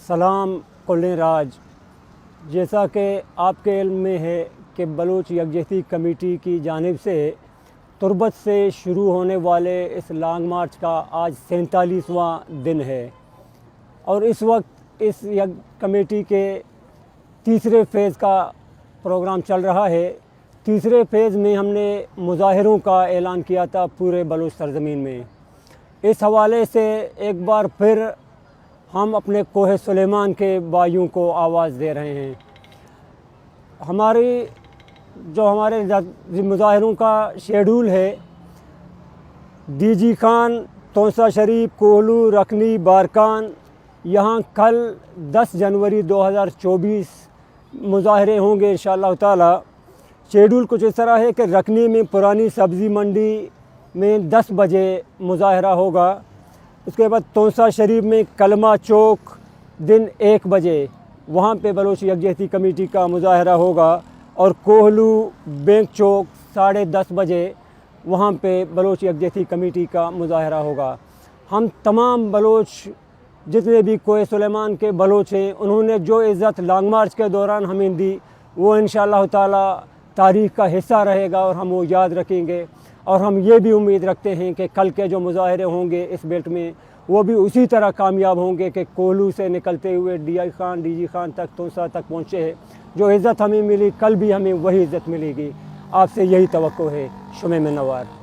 سلام کلین راج، جیسا کہ آپ کے علم میں ہے کہ بلوچ یکجہتی کمیٹی کی جانب سے تربت سے شروع ہونے والے اس لانگ مارچ کا آج 47واں دن ہے اور اس وقت اس کمیٹی کے تیسرے فیز کا پروگرام چل رہا ہے۔ تیسرے فیز میں ہم نے مظاہروں کا اعلان کیا تھا پورے بلوچ سرزمین میں۔ اس حوالے سے ایک بار پھر ہم اپنے کوہ سلیمان کے بھائیوں کو آواز دے رہے ہیں۔ ہمارے مظاہروں کا شیڈول ہے: ڈی جی خان، تونسا شریف، کوہلو، رکھنی، بارکان۔ یہاں کل 10 جنوری 2024 مظاہرے ہوں گے انشاءاللہ تعالی۔ شیڈول کچھ اس طرح ہے کہ رکھنی میں پرانی سبزی منڈی میں 10 بجے مظاہرہ ہوگا۔ اس کے بعد تونسا شریف میں کلمہ چوک دن 1 بجے وہاں پہ بلوچ یکجہتی کمیٹی کا مظاہرہ ہوگا، اور کوہلو بینک چوک 10:30 بجے وہاں پہ بلوچ یکجہتی کمیٹی کا مظاہرہ ہوگا۔ ہم تمام بلوچ جتنے بھی کوہ سلیمان کے بلوچ ہیں، انہوں نے جو عزت لانگ مارچ کے دوران ہمیں دی وہ انشاءاللہ تعالی تاریخ کا حصہ رہے گا اور ہم وہ یاد رکھیں گے۔ اور ہم یہ بھی امید رکھتے ہیں کہ کل کے جو مظاہرے ہوں گے اس بیلٹ میں وہ بھی اسی طرح کامیاب ہوں گے کہ کوہلو سے نکلتے ہوئے ڈی جی خان تک، تونسا تک پہنچے ہیں۔ جو عزت ہمیں ملی کل بھی ہمیں وہی عزت ملے گی۔ آپ سے یہی توقع ہے۔ شمع منوار۔